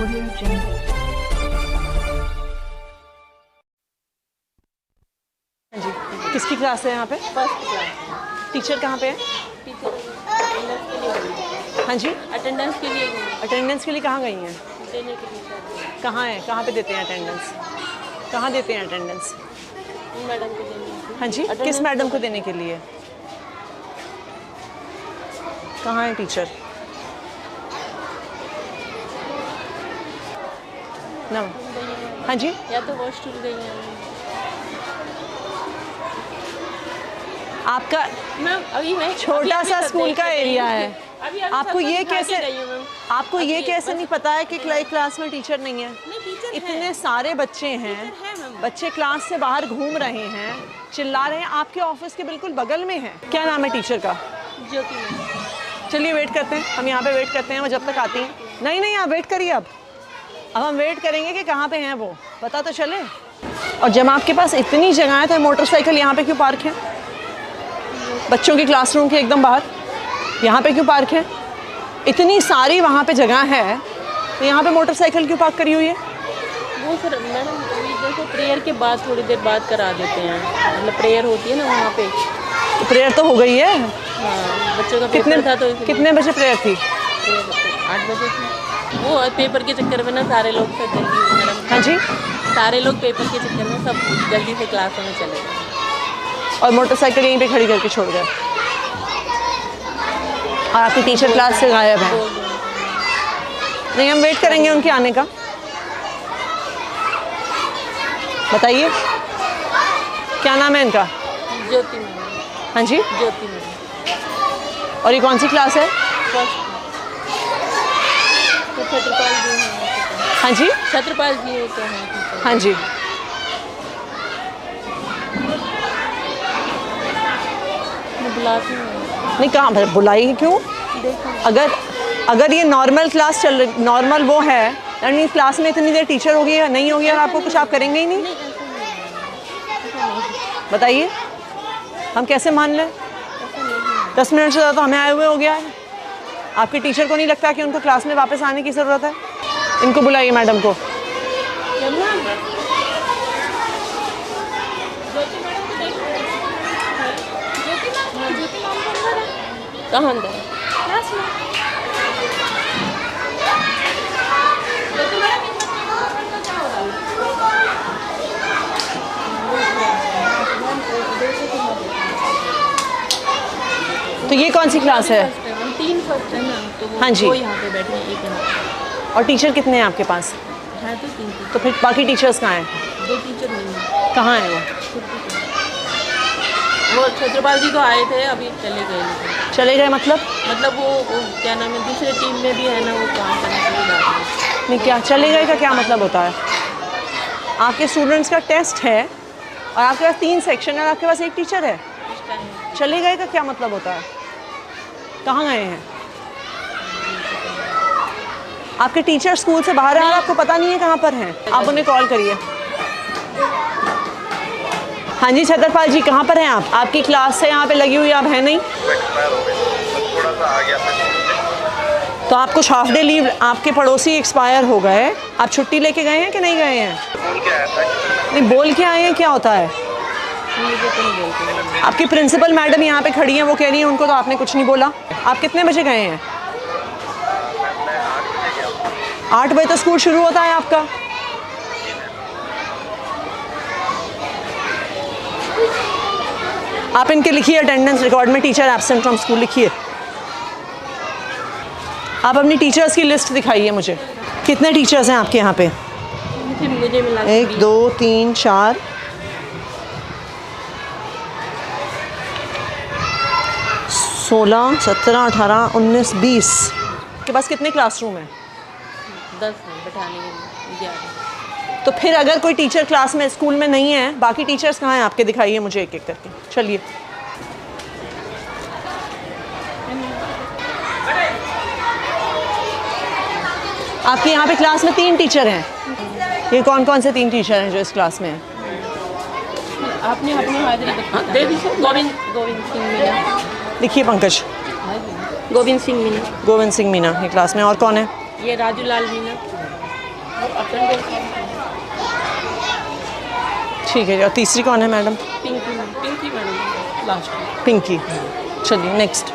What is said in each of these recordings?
Audio Jungle. हाँ जी, किसकी class है यहाँ पे? First class. टीचर कहाँ पे है? टीचर अटेंडेंस के लिए गई। हाँ जी, अटेंडेंस के लिए गई। अटेंडेंस के लिए कहाँ गई हैं? देने के लिए शायद। कहाँ है? कहाँ पे देते हैं अटेंडेंस? कहाँ देते हैं अटेंडेंस? मैडम को देने। हाँ जी, किस मैडम को देने के लिए? कहाँ है टीचर? ना हाँ जी, या तो वॉशरूम गई हैं। आपका मैम अभी मैं छोटा सा स्कूल का एरिया है। अभी आपको ये कैसे मैम? आपको ये कैसे नहीं पता है कि क्लास में टीचर नहीं है? नहीं टीचर इतने सारे बच्चे हैं, है मैम। बच्चे क्लास से बाहर घूम रहे हैं, चिल्ला रहे हैं, आपके ऑफिस के बिल्कुल बगल में है। क्या नाम है टीचर का? ज्योति मैम। चलिए वेट करते हैं, हम यहाँ पे वेट करते हैं वो जब तक आती हैं। नहीं नहीं, आप वेट करिए। अब हम वेट करेंगे कि कहाँ पे हैं वो, पता तो चले। और जब आपके पास इतनी जगह है तो मोटरसाइकिल यहाँ पे क्यों पार्क है? बच्चों की क्लासरूम के एकदम बाहर यहाँ पे क्यों पार्क है? इतनी सारी वहाँ पे जगह है तो यहाँ पे मोटरसाइकिल क्यों पार्क करी हुई है? वो सर मैडम देखो प्रेयर के बाद थोड़ी देर बाद करा देते हैं, मतलब प्रेयर होती है ना वहाँ पे। तो प्रेयर तो हो गई है। हाँ, बच्चों का कितने पेपर था तो इसलिए। कितने बजे प्रेयर थी? 8 बजे थी। वो पेपर के चक्कर में ना सारे लोग फिर जल्दी मैडम। हाँ जी, सारे लोग पेपर के चक्कर में सब जल्दी से क्लासों में चले गए और मोटरसाइकिल यहीं पे खड़ी करके छोड़ गए और आपकी टीचर क्लास से गायब है। नहीं, हम वेट करेंगे उनके आने का। बताइए क्या नाम है इनका? ज्योति मैडम। हाँ जी, ज्योति मैडम। और ये कौन सी क्लास है? फर्स्ट। तो छत्रपाल जी हैं। हाँ जी, छत्रपाल जी होते हैं। हाँ जी। मैं बुलाती हूँ। नहीं, कहाँ पर बुलाई क्यों? देखो अगर ये नॉर्मल क्लास चल रही, नॉर्मल वो है, यानी क्लास में इतनी देर टीचर होगी या नहीं होगी और आपको कुछ आप करेंगे ही नहीं? बताइए हम कैसे मान लें? 10 मिनट से ज़्यादा तो हमें आए हुए हो गया है। आपके टीचर को नहीं लगता कि उनको क्लास में वापस आने की ज़रूरत है? इनको बुलाइए मैडम को। कहाँ अंदर है? तो ये कौन सी क्लास है? 3 फर्स्ट है ना, तो वो हाँ जी। वो यहाँ पे बैठे हैं, एक यहाँ और टीचर कितने हैं आपके पास? है तो 3 टीचर। तो फिर बाकी टीचर्स कहाँ हैं? 2 टीचर नहीं है। कहाँ हैं वो? वो छत्रपाल जी तो आए थे, अभी चले गए। लेकिन चले गए मतलब वो क्या नाम है, दूसरे टीम में भी है ना, वो काम करने के लिए जाते हैं। नहीं, क्या चले गए का क्या मतलब होता है? आपके स्टूडेंट्स का टेस्ट है और आपके पास 3 सेक्शन है और आपके पास 1 टीचर है। इस टाइम चले गए का क्या मतलब होता है? कहाँ गए हैं? आपके टीचर स्कूल से बाहर हैं और आपको पता नहीं है कहाँ पर हैं। आप उन्हें कॉल करिए। हाँ जी छत्रपाल जी, कहाँ पर हैं आप? आपकी क्लास से यहाँ पे लगी हुई, आप हैं नहीं? थोड़ा सा आ गया था। तो आप कुछ हाफ डे लीव, आपके पड़ोसी एक्सपायर हो गए, आप छुट्टी लेके गए हैं कि नहीं गए हैं? बोल के आया था। नहीं, बोल के आए हैं, क्या होता है? मुझे तो नहीं बोलते। आपकी प्रिंसिपल मैडम यहाँ पे खड़ी हैं, वो कह रही हैं उनको तो आपने कुछ नहीं बोला। आप कितने बजे गए हैं? 8 बजे तो स्कूल शुरू होता है आपका। आप इनके लिखिए अटेंडेंस रिकॉर्ड में टीचर एब्सेंट फ्रॉम स्कूल लिखिए। आप अपनी टीचर्स की लिस्ट दिखाइए मुझे। कितने टीचर्स हैं आपके यहाँ पे? मुझे मिला 1 2 3 4 16 17 18 19 20। के पास कितने क्लासरूम हैं? 10 है बैठाने के लिए 11। तो फिर अगर कोई टीचर क्लास में स्कूल में नहीं है, बाकी टीचर्स कहाँ हैं आपके? दिखाइए मुझे एक एक करके। चलिए आपके यहाँ पे क्लास में 3 टीचर हैं। ये कौन कौन से 3 टीचर हैं जो इस क्लास में हैं? आपने अपनी हाजिरी दे दी सर। गोविंद सिंह मीना। लिखिए पंकज। गोविंद सिंह मीना। गोविंद सिंह मीना ये क्लास में। और कौन है? ये Raju Lal Meena. Up and down. ठीक है जी। और तीसरी कौन है मैडम? पिंकी मैडम लास्ट में। पिंकी। चलिए नेक्स्ट।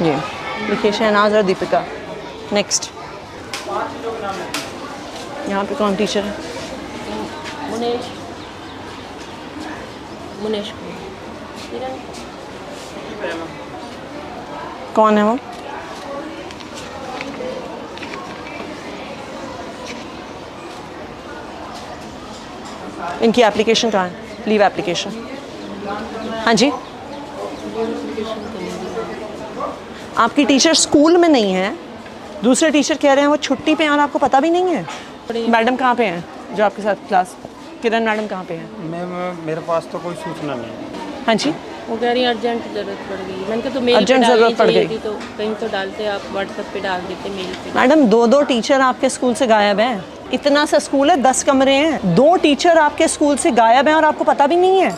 जी देखिए शहनाज और दीपिका। नेक्स्ट। यहाँ पे कौन टीचर है? मुनेश कौन है वो? इनकी एप्लीकेशन कहाँ है? Leave application. हाँ जी। आपकी टीचर स्कूल में नहीं है, दूसरे टीचर कह रहे हैं वो छुट्टी पे हैं और आपको पता भी नहीं है। मैडम कहाँ पे हैं जो आपके साथ क्लास? किरण मैडम कहाँ पे हैं? मैम मेरे पास तो कोई सूचना नहीं है। हाँ जी। वो कह रही अर्जेंट ज़रूरत पड़ गई। मैंने कहा तो मेल पे अर्जेंट डालनी ज़रूरत पड़ चाहिए गई। थी, तो कहीं तो डालते आप व्हाट्सएप पे डाल देते मेल पे। मैडम 2-2 टीचर आपके स्कूल से गायब हैं। इतना सा स्कूल है, 10 कमरे हैं, 2 टीचर आपके स्कूल से गायब हैं और आपको पता भी नहीं है।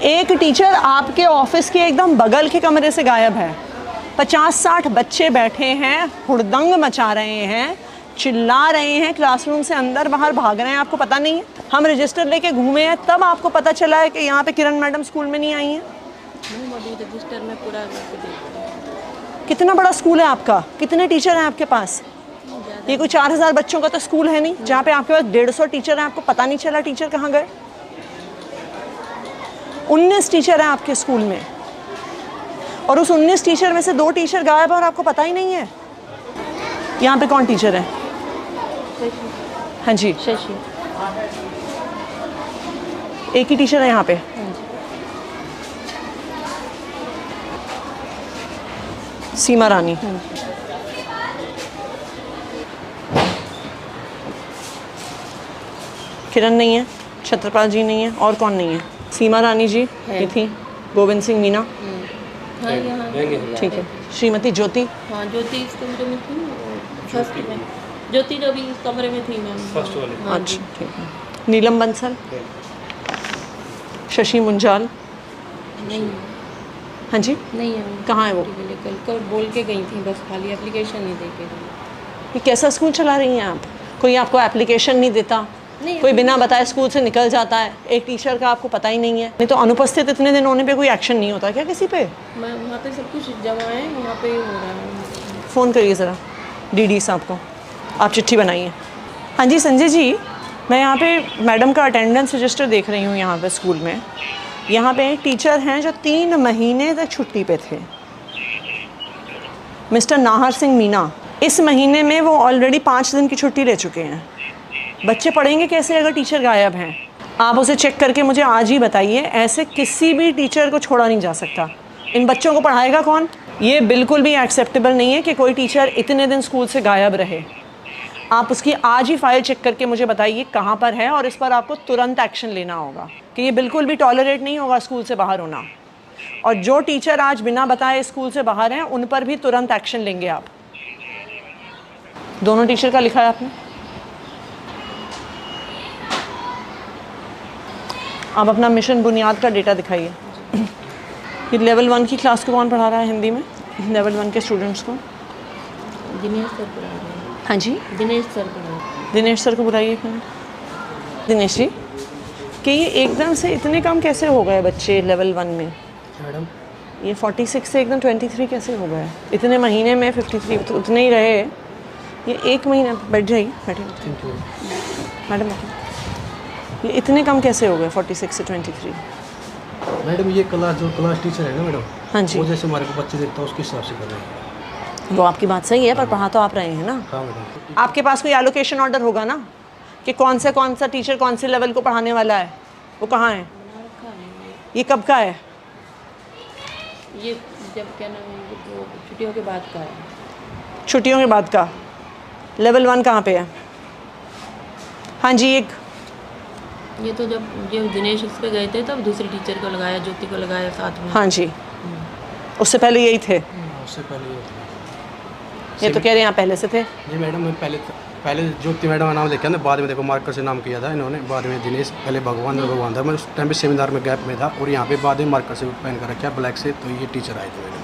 एक टीचर आपके ऑफिस के एकदम बगल के कमरे से गायब है। 50-60 बच्चे बैठे हैं, हुड़दंग मचा रहे हैं, चिल्ला रहे हैं, क्लासरूम से अंदर बाहर भाग रहे हैं, आपको पता नहीं है। हम रजिस्टर लेके घूमे हैं, तब आपको पता चला है कि यहाँ पे किरण मैडम स्कूल में नहीं आई हैं। मैम अभी रजिस्टर में पूरा करके देखते हैं। कितना बड़ा स्कूल है आपका? कितने टीचर हैं आपके पास? ये कोई 4000 बच्चों का तो स्कूल है नहीं जहाँ पे आपके पास 150 टीचर हैं, आपको पता नहीं चला टीचर कहाँ गए। 19 टीचर हैं आपके स्कूल में और उस 19 टीचर में से 2 टीचर गायब हैं और आपको पता ही नहीं है। यहाँ पे कौन टीचर है? हाँ जी। शशि। एक ही टीचर है यहाँ पे। सीमा रानी। किरण नहीं है, छत्रपाल जी नहीं है, और कौन नहीं है? सीमा रानी जी ये थी, गोविंद सिंह मीना। हाँ यहाँ ठीक है। श्रीमती ज्योति। हाँ ज्योति इस कमरे में थी, फर्स्ट में। ज्योति जो भी इस कमरे में थी मैम, फर्स्ट वाले। हाँ जी। अच्छा ठीक है। नीलम बंसल। शशि मुंजाल। नहीं हाँ जी। नहीं है। कहाँ है वो? कल बोल के गई थी, बस खाली एप्लीकेशन नहीं दे के गई। ये कैसा स्कूल चला रही हैं आप? कोई आपको एप्लीकेशन नहीं देता, कोई बिना बताए स्कूल से निकल जाता है, एक टीचर का आपको पता ही नहीं है। नहीं तो अनुपस्थित इतने दिन होने पे कोई एक्शन नहीं होता क्या किसी पे? मैं वहाँ पे सब कुछ जमा है, वहाँ पे ही हो रहा है। फ़ोन करिए ज़रा डीडी साहब को, आप चिट्ठी बनाइए। हाँ जी संजय जी, मैं यहाँ पे मैडम का अटेंडेंस रजिस्टर देख रही हूँ। यहाँ पे स्कूल में यहाँ पे एक टीचर हैं जो 3 महीने तक छुट्टी पे थे, मिस्टर नाहर सिंह मीना। इस महीने में वो ऑलरेडी 5 दिन की छुट्टी ले चुके हैं। बच्चे पढ़ेंगे कैसे अगर टीचर गायब हैं? आप उसे चेक करके मुझे आज ही बताइए। ऐसे किसी भी टीचर को छोड़ा नहीं जा सकता। इन बच्चों को पढ़ाएगा कौन? ये बिल्कुल भी एक्सेप्टेबल नहीं है कि कोई टीचर इतने दिन स्कूल से गायब रहे। आप उसकी आज ही फाइल चेक करके मुझे बताइए कहाँ पर है, और इस पर आपको तुरंत एक्शन लेना होगा कि ये बिल्कुल भी टॉलरेट नहीं होगा स्कूल से बाहर होना। और जो टीचर आज बिना बताए स्कूल से बाहर हैं उन पर भी तुरंत एक्शन लेंगे आप। दोनों टीचर का लिखा है आपने? आप अपना मिशन बुनियाद का डेटा दिखाइए। ये लेवल 1 की क्लास को कौन पढ़ा रहा है हिंदी में? लेवल 1 के स्टूडेंट्स को दिनेश सर पढ़ा रहे हैं। हाँ जी दिनेश सर पढ़ा रहे हैं। दिनेश सर को बुलाइए। दिनेश जी, कि ये एकदम से इतने कम कैसे हो गए बच्चे लेवल 1 में? मैडम ये 46 से एकदम 23 कैसे हो गए? इतने महीने में 53 तो उतने ही रहे। ये 1 महीना बैठ जाइए, बैठिए मैडम। ये इतने कम कैसे हो गए 46 से 23? मैडम ये क्लास टीचर है ना मैडम, हाँ जी। वो जैसे हमारे को बच्चे देखता है उसके हिसाब से कर रहे हैं। वो आपकी बात सही है, पर पढ़ा तो आप रहे हैं ना। हाँ मैडम। आपके पास कोई एलोकेशन ऑर्डर होगा ना कि कौन सा टीचर कौन से लेवल को पढ़ाने वाला है? वो कहाँ है? ये कब का है? ये जब क्या नाम है, वो छुट्टियों के बाद का है। छुट्टियों के बाद का। लेवल 1 कहाँ पे है? हाँ जी। एक ये तो जब ये दिनेश उस पे गए थे तब दूसरी टीचर को लगाया, ज्योति को लगाया साथ में। हाँ जी, उससे पहले यही थे। उससे पहले ये तो कह रहे हैं यहाँ पहले से थे। जी मैडम, मैं पहले ज्योति मैडम का नाम लिखा ना, बाद में देखो मार्कर से नाम किया था इन्होंने। बाद में दिनेश, पहले भगवान था। मैं उस टाइम पे सेमिनार में गैप में था और यहाँ पे बाद में मार्कर से पहन कर रखा ब्लैक से, तो ये टीचर आए थे मैडम।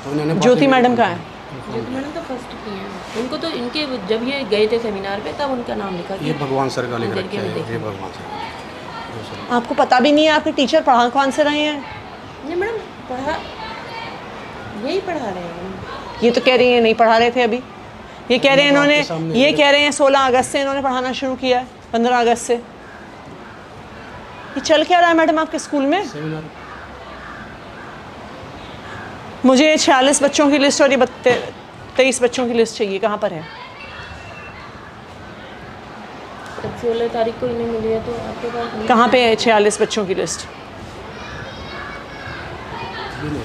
तो उन्होंने ज्योति मैडम का है? ज्योति मैडम तो फर्स्ट की हैं, उनको तो इनके जब ये गए थे सेमिनार पे तब उनका नाम लिखा ये था। भगवान सर का लिख अंदर रखा के में है, देखिए। ये भगवान सर। आपको पता भी नहीं है आपके टीचर पढ़ा कौन से रहे हैं? नहीं मैडम पढ़ा, यही पढ़ा रहे हैं मैडम। ये तो कह रही हैं नहीं पढ़ा रहे थे अभी। ये कह रहे हैं आपके इन्होंने, सामने ये है। कह रहे हैं 16 अगस्त से इन्होंने पढ़ाना शुरू किया है, 15 अगस्त से। ये चल क्या रहा है मैडम आपके स्कूल में? सेमिनार मुझे 46 बच्चों की लिस्ट और ये 23 बच्चों की लिस्ट चाहिए, कहाँ पर है? तब 16 तारीख को इन्हें मिली है तो आपके पास नहीं। कहाँ पे है 46 बच्चों की लिस्ट? भी नहीं,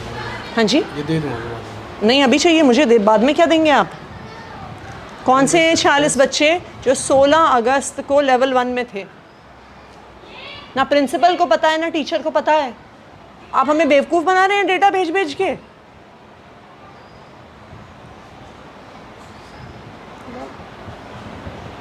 हाँ जी, ये दे दूँगा बाद में। नहीं अभी चाहिए मुझे, बाद में क्या देंगे आप? कौन से हैं 46 बच्चे जो 16 अगस्त को लेवल 1 में थे? ना प्रिंसिपल को पता है ना टीचर को पता है। आप हमें बेवकूफ़ बना रहे हैं डेटा भेज भेज के।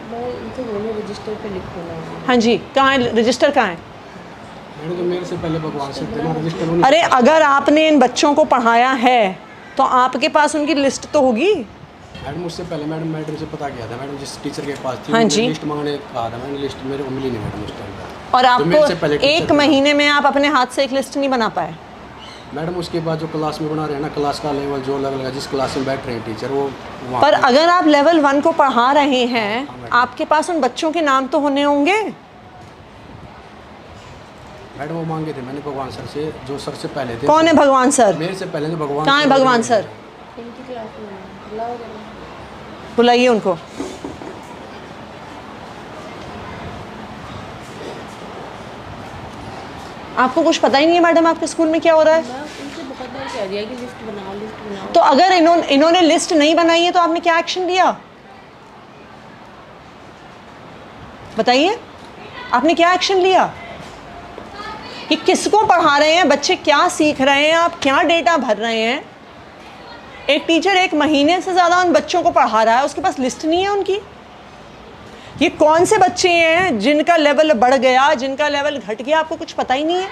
मैं इनसे बोलूँ रजिस्टर पे लिख देना। हाँ जी, कहाँ है रजिस्टर, कहाँ है? मैंने तो मेरे से पहले भगवान सर थे ना, रजिस्टर उन्हीं- अरे अगर आपने इन बच्चों को पढ़ाया है तो आपके पास उनकी लिस्ट तो होगी। मैडम उससे पहले मैडम से पता किया था, मैडम जिस टीचर के पास थी हाँ मुझे जी। लिस्ट मांगने कहा था, मैंने लिस्ट मेरे को मिली नहीं मैडम उस टाइम पर। और तो मेरे से पहले आपको टीचर एक थे। महीने में आप अपने हाथ से एक लिस्ट नहीं बना पाए। मैडम उसके बाद जो क्लास में बना रहे हैं ना, क्लास का लेवल जो अलग अलग है, जिस क्लास में बैठ रहे हैं टीचर वो वहाँ पर पे- अगर आप लेवल 1 को पढ़ा रहे हैं, आपके पास उन बच्चों के नाम तो होने होंगे। मैडम वो मांगे थे मैंने भगवान सर से, जो सर से पहले थे। कौन है भगवान सर? मेरे से पहले जो भगवान कहाँ है भगवान सर? इनकी क्लास में है। बुलाओ जरा। बुलाइए उनको। आपको कुछ पता ही नहीं है मैडम आपके स्कूल में क्या हो रहा है? मैं उनसे बहुत बार कह दिया कि लिस्ट बनाओ। तो अगर इन्होंने लिस्ट नहीं बनाई है तो आपने क्या एक्शन लिया? बताइए, आपने क्या एक्शन लिया? कि किसको पढ़ा रहे हैं, बच्चे क्या सीख रहे हैं, आप क्या डेटा भर रहे हैं? एक टीचर 1 महीने से ज़्यादा उन बच्चों को पढ़ा रहा है, उसके पास लिस्ट नहीं है उनकी। ये कौन से बच्चे हैं जिनका लेवल बढ़ गया, जिनका लेवल घट गया, आपको कुछ पता ही नहीं है।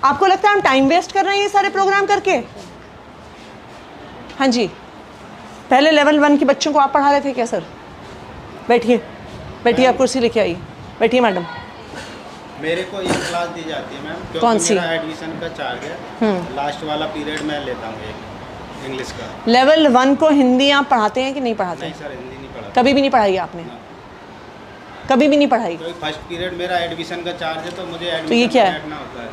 आपको लगता है हम टाइम वेस्ट कर रहे हैं ये सारे प्रोग्राम करके? हाँ जी, पहले लेवल 1 के बच्चों को आप पढ़ा रहे थे क्या सर? बैठिए बैठिए, आप कुर्सी लेके आइए, बैठिए मैडम। मेरे को ये क्लास दी जाती है मैम, क्योंकि कौन सी? मेरा एडमिशन का चार्ज है। लास्ट वाला पीरियड मैं लेता हूँ एक इंग्लिश का। लेवल 1 को हिंदी आप पढ़ाते हैं कि नहीं पढ़ाते? नहीं सर, हिंदी नहीं पढ़ा। कभी भी नहीं पढ़ाई आपने? कभी भी नहीं पढ़ाई? क्योंकि फर्स्ट पीरियड मेरा एडमिशन का चार्ज है, तो मुझे तो ये एडमिशन क्या है? बैठना होता है।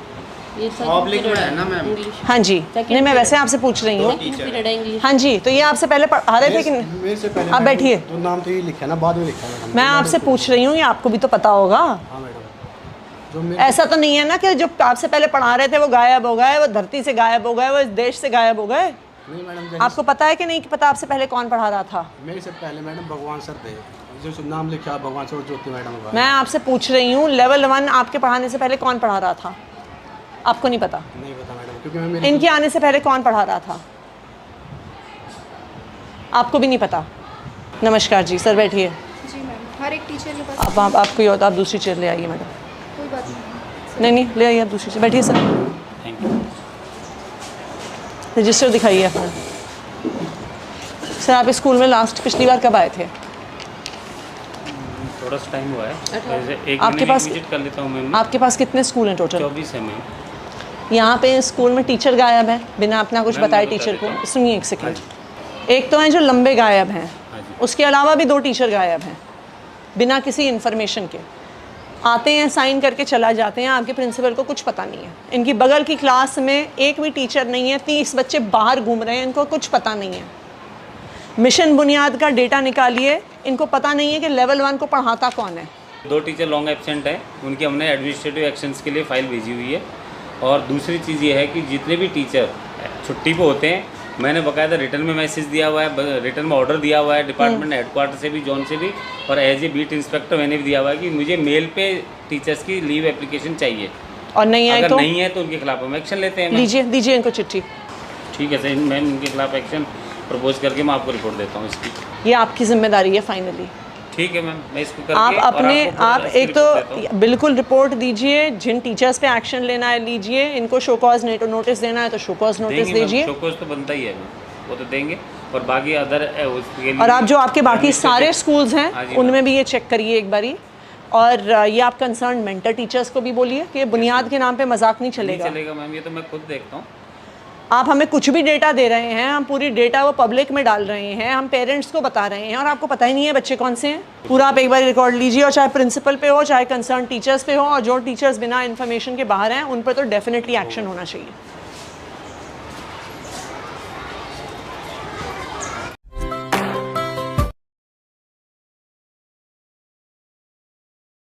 ये Public में है ना मैम? इंग्लिश हाँ जी, नहीं मैं वैसे आपसे पूछ रही हूँ। टीचर पीरियड है इंग्लिश। हाँ जी, तो ये आपसे पहले पढ़ा रहे थे कि नहीं? मेरे से पहले आप मैडम, बैठिए। तो नाम तो ये लिखा है ना, बाद में लिखा है मैडम। मैं आपसे पूछ रही हूँ, ये आपको भी तो पता होगा। हाँ मैडम, जो मेरे ऐसा तो नहीं है ना कि जो आपसे पहले पढ़ा रहे थे वो गायब हो गए, वो धरती से गायब हो गए, वो इस देश से गायब हो गए। नहीं मैडम, जैसे आपको पता है कि नहीं पता आपसे पहले कौन पढ़ा रहा था? मेरे से पहले मैडम भगवान सर थे, जो नाम लिखा भगवान सर, ज्योति मैडम का। मैं आपसे पूछ रही हूँ, लेवल 1 आपके पढ़ाने से पहले कौन पढ़ा रहा था? आपको नहीं पता? नहीं पता मैडम, क्योंकि मैं मेरे इनके आने से पहले कौन पढ़ा रहा था? आपको भी नहीं पता? नमस्कार जी, सर बैठिए। जी मैम, हर एक टीचर के पास आप कोई और, आप दूसरी चेयर ले आइए मैडम। कोई बात नहीं। नहीं ले आइए आप दूसरी चेयर, बैठिए सर। रजिस्टर दिखाइए अपना। सर आप इस स्कूल में लास्ट पिछली बार कब आए थे? थोड़ा सा टाइम हुआ है, वैसे एक आपके महीने पास- की विजिट कर लेता हूँ मैम। आपके पास कितने स्कूल हैं टोटल? 24 है मैम। यहाँ पे स्कूल में टीचर गायब है बिना अपना कुछ मैम, बताए मैं बता टीचर देता को। हूँ। सुनिए एक सेकंड। एक तो हैं जो लंबे गायब हैं, हाँ जी। उसके अलावा भी 2 टीचर गायब हैं बिना किसी इन्फॉर्मेशन के। आते हैं, साइन करके चला जाते हैं, आपके प्रिंसिपल को कुछ पता नहीं है। इनकी बगल की क्लास में एक भी टीचर नहीं है, 30 बच्चे बाहर घूम रहे हैं, इनको कुछ पता नहीं है। मिशन बुनियाद का डेटा निकालिए, इनको पता नहीं है कि लेवल 1 को पढ़ाता कौन है। 2 टीचर लॉन्ग एब्सेंट हैं, उनकी हमने एडमिनिस्ट्रेटिव एक्शंस के लिए फ़ाइल भेजी हुई है। और दूसरी चीज़ ये है कि जितने भी टीचर छुट्टी पे होते हैं, मैंने बाकायदा रिटर्न में मैसेज दिया हुआ है, रिटर्न में ऑर्डर दिया हुआ है डिपार्टमेंट हेडक्वार्टर से भी, जोन से भी, और एज ए बीट इंस्पेक्टर मैंने भी दिया हुआ है कि मुझे मेल पे टीचर्स की लीव एप्लीकेशन चाहिए। और नहीं आए अगर तो नहीं है तो उनके खिलाफ हम एक्शन लेते हैं मैम। दीजिए इनको चिट्ठी। ठीक है सर, मैं इनके खिलाफ एक्शन प्रपोज करके मैं आपको रिपोर्ट देता हूँ इसकी। ये आपकी जिम्मेदारी है फाइनली। ठीक है मैम, मैं इसको करके आप और अपने आपको आप इसकी एक रिपोर्ट देता हूँ। तो बिल्कुल रिपोर्ट दीजिए, जिन टीचर्स पे एक्शन लेना है लीजिए, इनको शो कॉज नोटिस देना है तो शो कॉज नोटिस देंगे मैम, दीजिए। शोकॉज तो बनता ही है मैम। वो तो देंगे, और बाकी अदर उसके लिए और आप जो आपके बाकी सारे administrative- स्कूल्स हाँ हैं जी, उनमें भी ये चेक करिए एक बारी। और ये आप कंसर्न मेंटर टीचर्स को भी बोलिए कि बुनियाद के नाम पे मजाक नहीं नहीं चलेगा। चलेगा मैम, ये तो मैं खुद देखता हूँ। आप हमें कुछ भी डेटा दे रहे हैं, हम पूरी डेटा वो पब्लिक में डाल रहे हैं, हम पेरेंट्स को बता रहे हैं और आपको पता ही नहीं है बच्चे कौन से हैं। पूरा आप एक बार रिकॉर्ड लीजिए, और चाहे प्रिंसिपल पे हो चाहे कंसर्न टीचर्स पे हो, और जो टीचर्स बिना इन्फॉर्मेशन के बाहर हैं उन पर तो डेफिनेटली एक्शन होना चाहिए।